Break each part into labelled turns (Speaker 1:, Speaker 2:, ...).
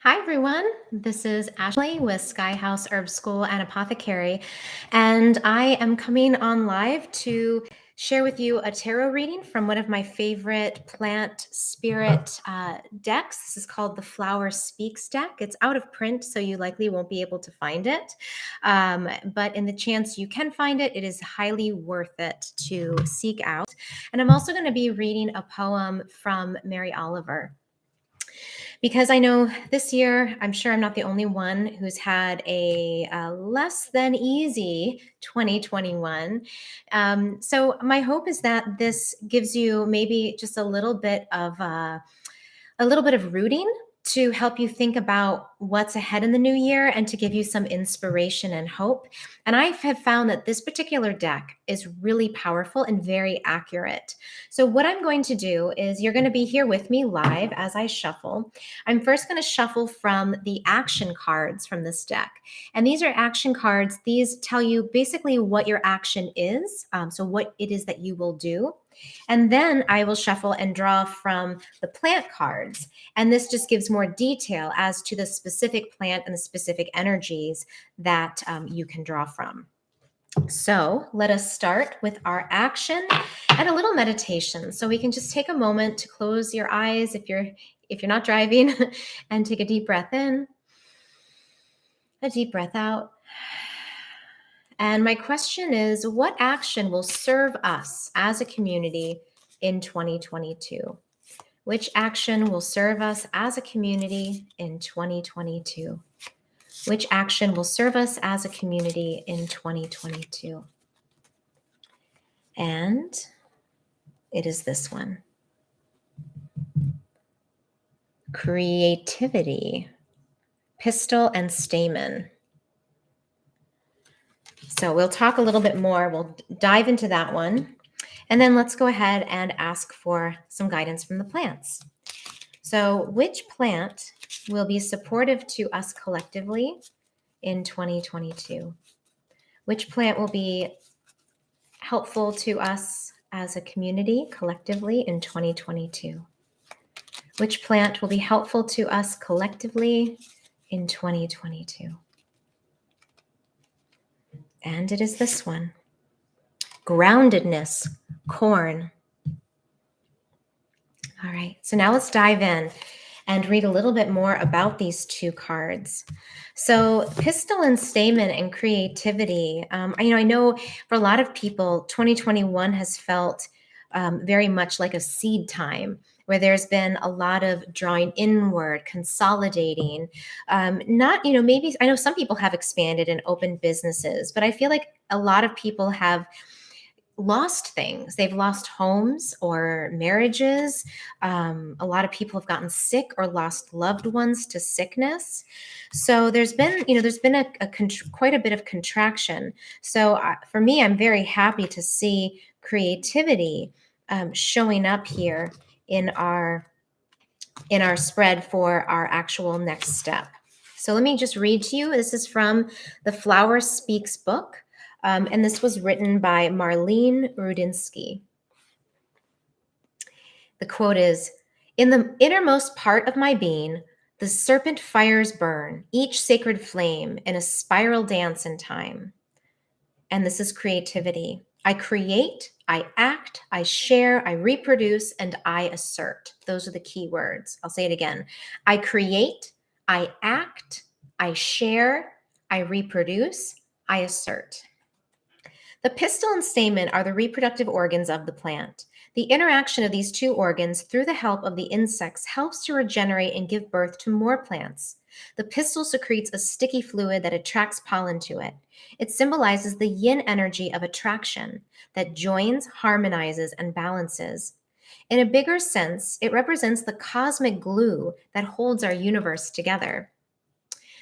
Speaker 1: Hi, everyone. This is Ashley with Sky House Herb School and Apothecary, and I am coming on live to share with you a tarot reading from one of my favorite plant spirit decks. This is called the Flower Speaks deck. It's out of print, so you likely won't be able to find it. But in the chance you can find it, it is highly worth it to seek out. And I'm also going to be reading a poem from Mary Oliver, because I know this year, I'm sure I'm not the only one who's had a less than easy 2021. So my hope is that this gives you maybe just a little bit of rooting to help you think about what's ahead in the new year and to give you some inspiration and hope. And I have found that this particular deck is really powerful and very accurate. So what I'm going to do is you're going to be here with me live as I shuffle. I'm first going to shuffle from the action cards from this deck. And these are action cards. These tell you basically what your action is, so what it is that you will do. And then I will shuffle and draw from the plant cards. And this just gives more detail as to the specific plant and the specific energies that you can draw from. So let us start with our action and a little meditation. So we can just take a moment to close your eyes if you're not driving and take a deep breath in, a deep breath out. And my question is, what action will serve us as a community in 2022? Which action will serve us as a community in 2022? Which action will serve us as a community in 2022? And it is this one. Creativity, pistil and stamen. So we'll talk a little bit more. We'll dive into that one. And then let's go ahead and ask for some guidance from the plants. So which plant will be supportive to us collectively in 2022? Which plant will be helpful to us as a community collectively in 2022? Which plant will be helpful to us collectively in 2022? And it is this one. Groundedness, corn. All right, so now let's dive in and read a little bit more about these two cards. So pistil and stamen and creativity. I know for a lot of people, 2021 has felt very much like a seed time, where there's been a lot of drawing inward, consolidating. Maybe I know some people have expanded and opened businesses, but I feel like a lot of people have lost things. They've lost homes or marriages. A lot of people have gotten sick or lost loved ones to sickness. So there's been quite a bit of contraction. So for me, I'm very happy to see creativity showing up here in our spread for our actual next step. So let me just read to you. This is from the Flower Speaks book. And this was written by Marlene Rudinsky. The quote is, "In the innermost part of my being, the serpent fires burn, each sacred flame in a spiral dance in time." And this is creativity. I create, I act, I share, I reproduce, and I assert. Those are the key words. I'll say it again. I create, I act, I share, I reproduce, I assert. The pistil and stamen are the reproductive organs of the plant. The interaction of these two organs through the help of the insects helps to regenerate and give birth to more plants. The pistil secretes a sticky fluid that attracts pollen to it. It symbolizes the yin energy of attraction that joins, harmonizes, and balances. In a bigger sense, it represents the cosmic glue that holds our universe together.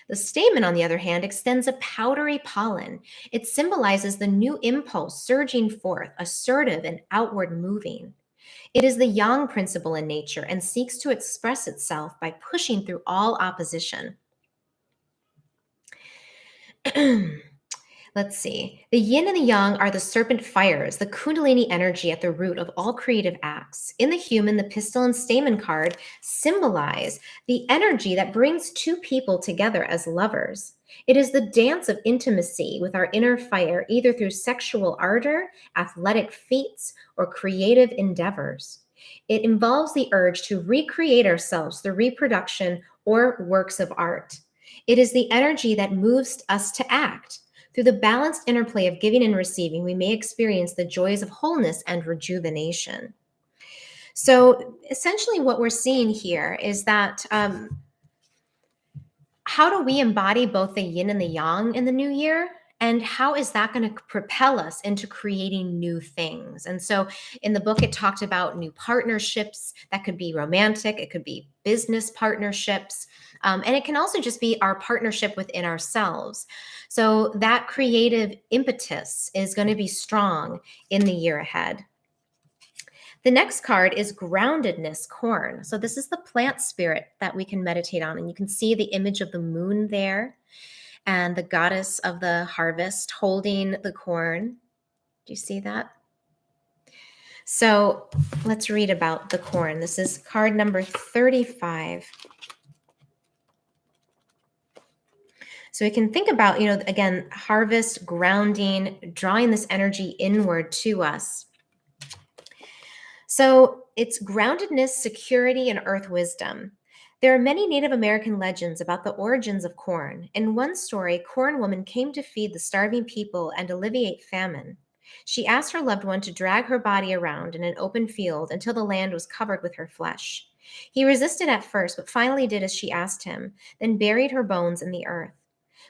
Speaker 1: The stamen, on the other hand, extends a powdery pollen. It symbolizes the new impulse surging forth, assertive and outward moving. It is the yang principle in nature and seeks to express itself by pushing through all opposition. Let's see. The yin and the yang are the serpent fires, the kundalini energy at the root of all creative acts. In the human, the pistil and stamen card symbolize the energy that brings two people together as lovers. It is the dance of intimacy with our inner fire, either through sexual ardor, athletic feats, or creative endeavors. It involves the urge to recreate ourselves through reproduction or works of art. It is the energy that moves us to act. Through the balanced interplay of giving and receiving, we may experience the joys of wholeness and rejuvenation. So, essentially, what we're seeing here is that how do we embody both the yin and the yang in the new year? And how is that going to propel us into creating new things? And so in the book, it talked about new partnerships that could be romantic, it could be business partnerships, and it can also just be our partnership within ourselves. So that creative impetus is going to be strong in the year ahead. The next card is Groundedness corn. So this is the plant spirit that we can meditate on. And you can see the image of the moon there and the goddess of the harvest holding the corn. Do you see that? So let's read about the corn. This is card number 35. So we can think about, again, harvest, grounding, drawing this energy inward to us. So it's groundedness, security, and earth wisdom. There are many Native American legends about the origins of corn. In one story, Corn Woman came to feed the starving people and alleviate famine. She asked her loved one to drag her body around in an open field until the land was covered with her flesh. He resisted at first, but finally did as she asked him, then buried her bones in the earth.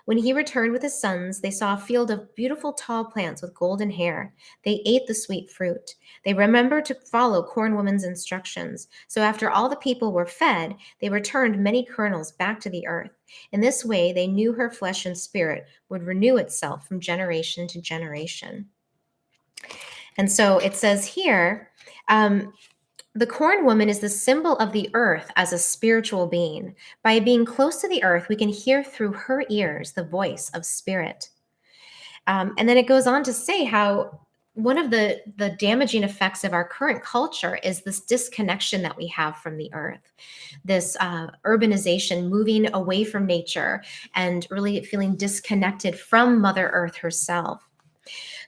Speaker 1: When he returned with his sons, they saw a field of beautiful tall plants with golden hair. They ate the sweet fruit. They remembered to follow Corn Woman's instructions. So after all the people were fed, they returned many kernels back to the earth. In this way, they knew her flesh and spirit would renew itself from generation to generation. And so it says here, the corn woman is the symbol of the earth as a spiritual being. By being close to the earth, we can hear through her ears the voice of spirit. And then it goes on to say how one of the damaging effects of our current culture is this disconnection that we have from the earth, this urbanization, moving away from nature and really feeling disconnected from Mother Earth herself.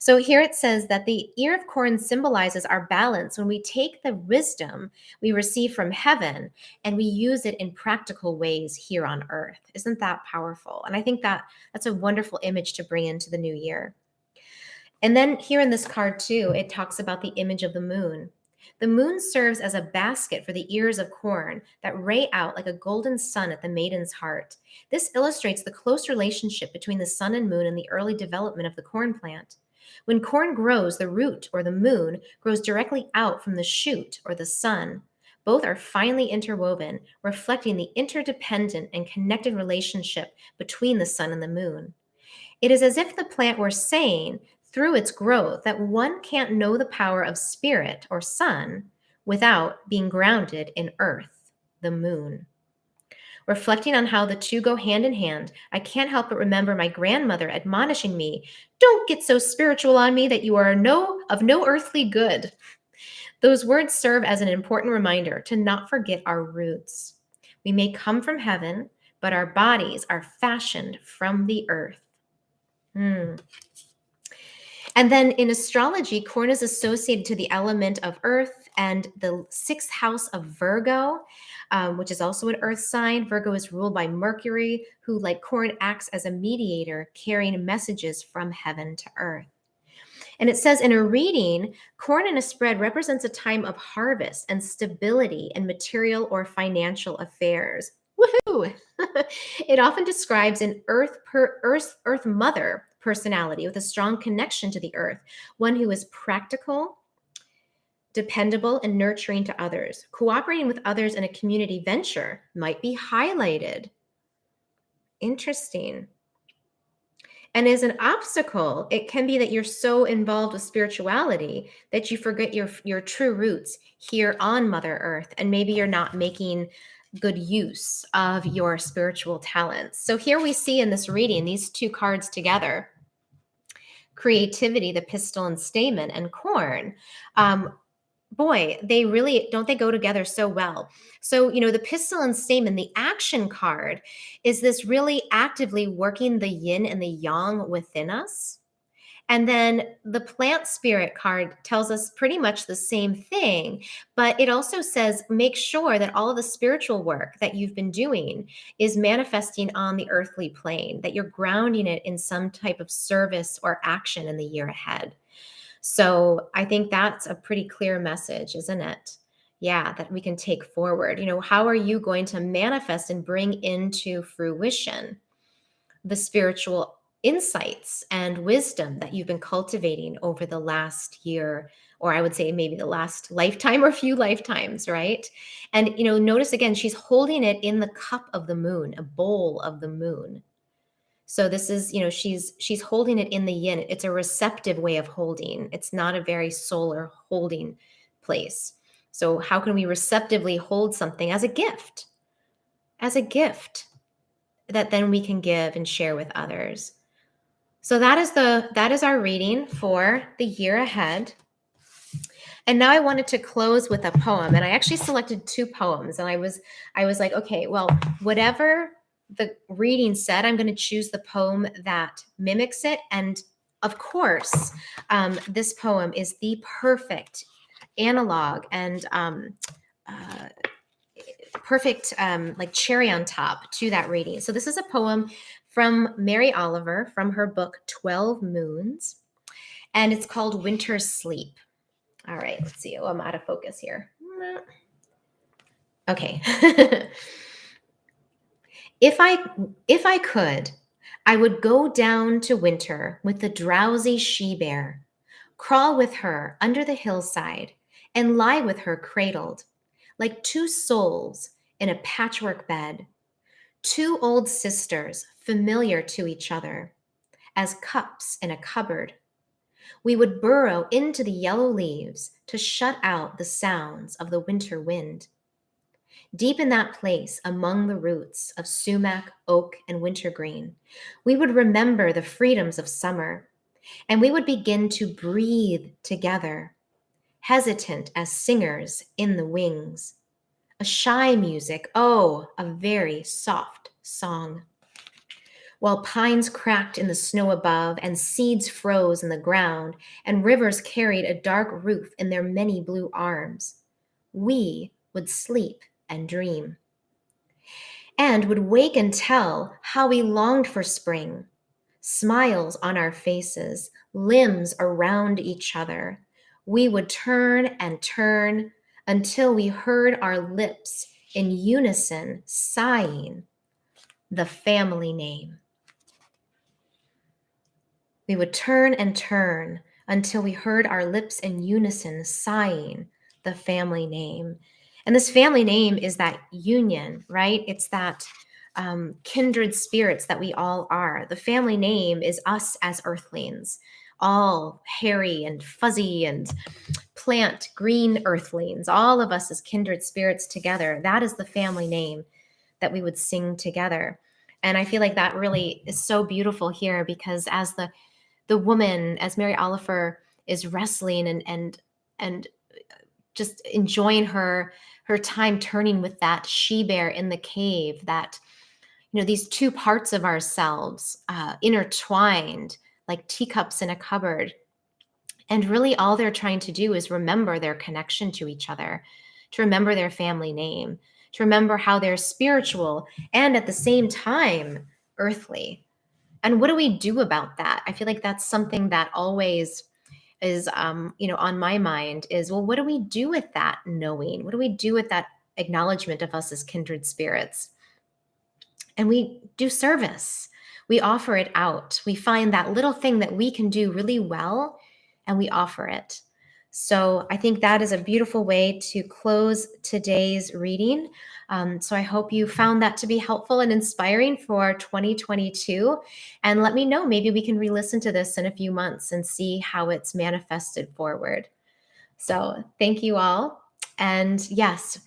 Speaker 1: So here it says that the ear of corn symbolizes our balance when we take the wisdom we receive from heaven and we use it in practical ways here on earth. Isn't that powerful? And I think that that's a wonderful image to bring into the new year. And then here in this card too, it talks about the image of the moon. The moon serves as a basket for the ears of corn that ray out like a golden sun at the maiden's heart. This illustrates the close relationship between the sun and moon in the early development of the corn plant. When corn grows, the root, or the moon, grows directly out from the shoot, or the sun. Both are finely interwoven, reflecting the interdependent and connected relationship between the sun and the moon. It is as if the plant were saying, through its growth, that one can't know the power of spirit or sun without being grounded in earth, the moon. Reflecting on how the two go hand in hand, I can't help but remember my grandmother admonishing me, "Don't get so spiritual on me that you are of no earthly good." Those words serve as an important reminder to not forget our roots. We may come from heaven, but our bodies are fashioned from the earth. And then in astrology, corn is associated to the element of earth and the sixth house of Virgo, which is also an earth sign. Virgo is ruled by Mercury, who, like corn, acts as a mediator, carrying messages from heaven to earth. And it says in a reading, corn in a spread represents a time of harvest and stability in material or financial affairs. Woohoo! It often describes an earth mother personality with a strong connection to the earth, one who is practical, dependable, and nurturing to others. Cooperating with others in a community venture might be highlighted. Interesting. And as an obstacle, it can be that you're so involved with spirituality that you forget your true roots here on Mother Earth, and maybe you're not making good use of your spiritual talents. So here we see in this reading, these two cards together, creativity, the pistil and stamen, and corn. Boy, they really don't they go together so well. So, the pistil and stamen, the action card is this really actively working the yin and the yang within us. And then the plant spirit card tells us pretty much the same thing, but it also says make sure that all of the spiritual work that you've been doing is manifesting on the earthly plane, that you're grounding it in some type of service or action in the year ahead. So I think that's a pretty clear message, isn't it? Yeah, that we can take forward. How are you going to manifest and bring into fruition the spiritual insights and wisdom that you've been cultivating over the last year, or I would say maybe the last lifetime or few lifetimes, right? And notice again, she's holding it in the cup of the moon, a bowl of the moon. So this is, she's holding it in the yin. It's a receptive way of holding. It's not a very solar holding place. So how can we receptively hold something as a gift? As a gift that then we can give and share with others. So that is our reading for the year ahead. And now I wanted to close with a poem, and I actually selected two poems, and I was like, okay, well, whatever the reading said, I'm going to choose the poem that mimics it. And of course, this poem is the perfect analog and perfect like cherry on top to that reading. So this is a poem from Mary Oliver from her book 12 Moons, and it's called Winter's Sleep. All right, let's see. Oh, I'm out of focus here. Okay. If I could, I would go down to winter with the drowsy she-bear, crawl with her under the hillside, and lie with her cradled, like two souls in a patchwork bed, two old sisters familiar to each other, as cups in a cupboard. We would burrow into the yellow leaves to shut out the sounds of the winter wind. Deep in that place, among the roots of sumac, oak, and wintergreen, we would remember the freedoms of summer, and we would begin to breathe together, hesitant as singers in the wings. A shy music, oh, a very soft song. While pines cracked in the snow above, and seeds froze in the ground, and rivers carried a dark roof in their many blue arms, we would sleep and dream, and would wake and tell how we longed for spring, smiles on our faces, limbs around each other. We would turn and turn until we heard our lips in unison sighing the family name. We would turn and turn until we heard our lips in unison sighing the family name. And this family name is that union, right? It's that kindred spirits that we all are. The family name is us as earthlings, all hairy and fuzzy and plant green earthlings, all of us as kindred spirits together. That is the family name that we would sing together. And I feel like that really is so beautiful here, because as the woman, as Mary Oliver is wrestling and just enjoying her time turning with that she-bear in the cave, that these two parts of ourselves intertwined like teacups in a cupboard, and really all they're trying to do is remember their connection to each other, to remember their family name, to remember how they're spiritual and at the same time earthly. And what do we do about that? I feel like that's something that always is, on my mind is, well, what do we do with that knowing? What do we do with that acknowledgement of us as kindred spirits? And we do service. We offer it out. We find that little thing that we can do really well, and we offer it. So I think that is a beautiful way to close today's reading. So I hope you found that to be helpful and inspiring for 2022. And let me know, maybe we can re-listen to this in a few months and see how it's manifested forward. So thank you all. And yes,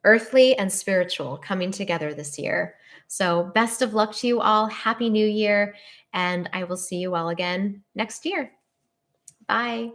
Speaker 1: earthly and spiritual coming together this year. So, best of luck to you all. Happy New Year. And I will see you all again next year. Bye.